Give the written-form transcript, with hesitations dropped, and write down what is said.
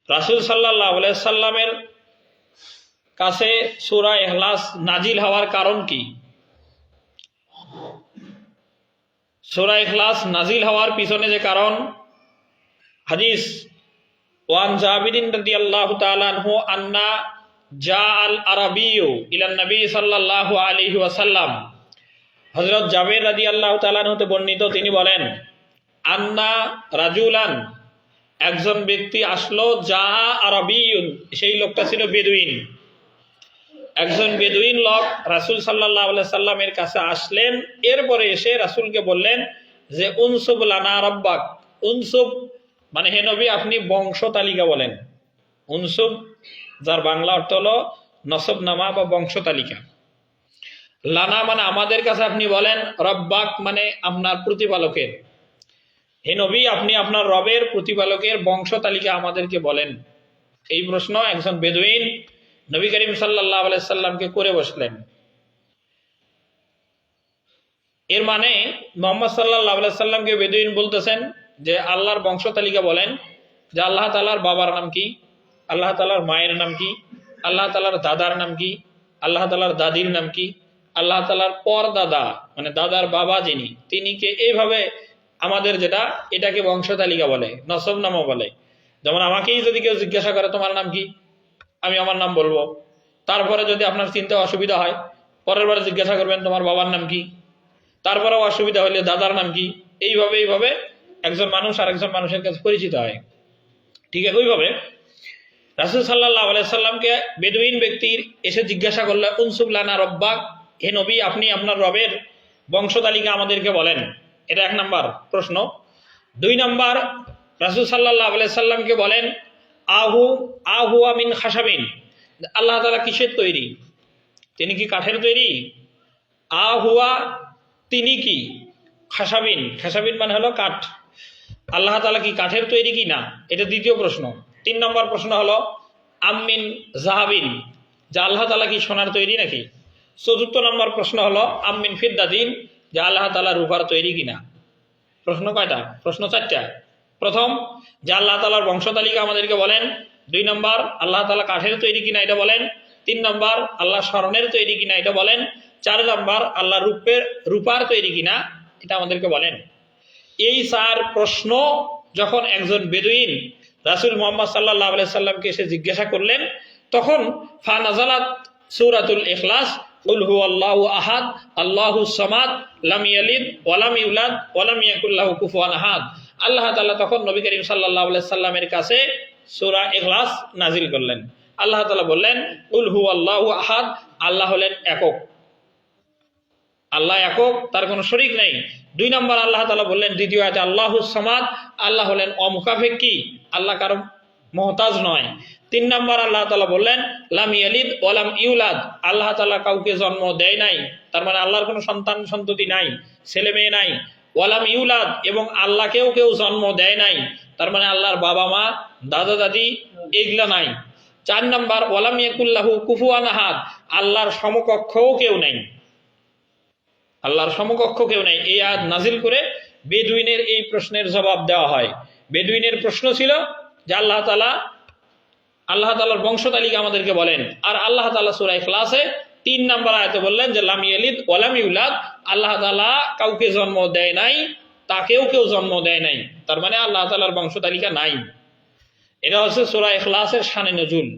রাসূল সাল্লাল্লাহু আলাইহি সাল্লামের কাছে সূরা ইখলাস নাজিল হওয়ার কারণ কি? সূরা ইখলাস নাজিল হওয়ার পিছনে যে কারণ, হাদিস ওয়ান জাবিরিন রাদিয়াল্লাহু তাআলা আনহু আন্না জাআল আরাবিয়্যু ইলান নবী সাল্লাল্লাহু আলাইহি ওয়াসাল্লাম, হযরত জাবের রাদিয়াল্লাহু তাআলা আনহু হতে বর্ণিত, তিনি বলেন আন্না রাজুলান, একজন ব্যক্তি আসলো, যা আরাবিয়ুন, সেই লোকটা ছিল বেদুইন। একজন বেদুইন লোক রাসূল সাল্লাল্লাহু আলাইহি সাল্লামের কাছে আসলেন। এরপরে এসে রাসূলকে বললেন যে উনসুব লানা রাব্বাক। উনসুব মানে হে নবী আপনি বংশ তালিকা বলেন। উনসুব যার বাংলা অর্থ হলো নসবনামা বা বংশ তালিকা। লানা মানে আমাদের কাছে আপনি বলেন, রব্বাক মানে আপনার প্রতিপালকের। হে নবী আপনি আপনার রবের প্রতিপালকের বংশ তালিকা আমাদেরকে বলেন। এই প্রশ্ন একজন বেদুইন নবী করিম সাল্লাল্লাহু আলাইহি সাল্লামকে করে বসলেন। এর মানে মুহাম্মদ সাল্লাল্লাহু আলাইহি সাল্লামকে বেদুইন বলতেছেন যে আল্লাহর বংশ তালিকা বলেন, যে আল্লাহ তাআলার বাবার নাম কি, আল্লাহ তাআলার মায়ের নাম কি, আল্লাহ তাআলার দাদার নাম কি, আল্লাহ তাআলার দাদির নাম কি, আল্লাহ তাআলার পর দাদা মানে দাদার বাবা যিনি, তিনি কে। এইভাবে আমাদের যেটা, এটাকে বংশ তালিকা বলে, নসবনামা বলে। যেমন আমাকেই যদি কেউ জিজ্ঞাসা করে তোমার নাম কি, আমি আমার নাম বলবো। তারপরে যদি আপনার চিন্তা অসুবিধা হয়, পরের বার জিজ্ঞাসা করবেন তোমার বাবার নাম কি, তারপরেও অসুবিধা হলে দাদার নাম কি। এইভাবে একজন মানুষ আরেকজন মানুষের কাছে পরিচিত হয়। ঠিক একইভাবে রাসূল সাল্লাল্লাহু আলাইহি সাল্লামকে বেদুইন ব্যক্তির এসে জিজ্ঞাসা করলো উনসুব লানা রব্বাক, হে নবী আপনি আপনার রবের বংশ তালিকা আমাদেরকে বলেন। এটা এক নাম্বার প্রশ্ন। দুই নাম্বার, রাসূল সাল্লাল্লাহু আলাইহি সাল্লামকে বলেন আহুয়া মিন খাশাবিন, আল্লাহ তাআলা কিসের তৈরি? তিনি কি কাঠের তৈরি? আহুয়া তিনি কি? খাশাবিন, খাশাবিন মানে হলো কাঠ। আল্লাহ তাআলা কি কাঠের তৈরি কি না? এটা দ্বিতীয় প্রশ্ন। তিন নম্বর প্রশ্ন হলো আমিন জাহাবিন, যে আল্লাহ তাআলা কি সোনার তৈরি নাকি? চতুর্থ নম্বর প্রশ্ন হলো আমিন ফিদ্দাতিন, যে আল্লাহ তাআলা রূপার তৈরি কিনা। প্রশ্ন কয়টা? প্রশ্ন চারটা। প্রথম, যে আল্লাহ তাআলার বংশ তালিকা আমাদেরকে বলেন। দুই নম্বর, আল্লাহ তাআলা কাঠের তৈরি কিনা এটা বলেন। তিন নম্বর, আল্লাহ স্বর্ণের তৈরি কিনা এটা বলেন। চার নম্বর, আল্লাহ রূপার তৈরি কিনা এটা আমাদেরকে বলেন। এই চার প্রশ্ন যখন একজন বেদুইন রাসূল মুহাম্মদ সাল্লাল্লাহু আলাইহি সাল্লামকে এসে জিজ্ঞাসা করলেন, তখন ফানাজালাত সূরাতুল ইখলাস, কুল হুয়াল্লাহু আহাদ আল্লাহুস সামাদ লাম ইয়ালিদ ওয়া লাম ইউলাদ ওয়া লাম ইয়াকুল লাহু কুফুয়ান আহাদ। আল্লাহ তাআলা তখন নবী করিম সাল্লাল্লাহু আলাইহি সাল্লামের কাছে সূরা ইখলাস নাজিল করলেন। আল্লাহ তাআলা বললেন কুল হুয়াল্লাহু আহাদ, আল্লাহ হলেন একক, আল্লাহ একক, তার কোনো শরীক নেই। দুই নম্বর আল্লাহ তাআলা বললেন দ্বিতীয় আয়াতে আল্লাহুস সামাদ, আল্লাহ হলেন অমুখাপেক্ষী, আল্লাহ কারো মুহতাজ নয়। তিন নম্বর আল্লাহ তাআলা বললেন লাম ইয়ালিদ ওয়া লাম ইউলাদ, আল্লাহ তাআলা কাউকে জন্ম দেয় নাই, তার মানে আল্লাহর কোনো সন্তান সন্ততি নাই, ছেলে মেয়ে নাই। ওয়া লাম ইউলাদ, এবং আল্লাহকেও কেউ জন্ম দেয় নাই, তার মানে আল্লাহর বাবা মা দাদা দাদি এগুলা নাই। চার নম্বর ওয়া লাম ইয়াকুল লাহু কুফুয়ান আহাদ, আল্লাহর সমকক্ষও কেউ নাই, আল্লাহর সমকক্ষ কেউ নাই। এই আয়াত নাজিল করে বেদুইনের এই প্রশ্নের জবাব দেওয়া হয়। বেদুইনের প্রশ্ন ছিল যে আল্লাহ তাআলার বংশ তালিকা আমাদেরকে বলেন। আর আল্লাহ তাআলা সূরা ইখলাসে 3 নম্বর আয়াতে বললেন যে লাম ইয়ালিদ ওয়া লাম ইউলাদ, আল্লাহ তাআলা কাউকে জন্ম দেয় নাই, তাকেও কেউ জন্ম দেয় নাই, তার মানে আল্লাহ তাআলার বংশ তালিকা নাই। এটা হচ্ছে সূরা ইখলাসের শানে নুজুল।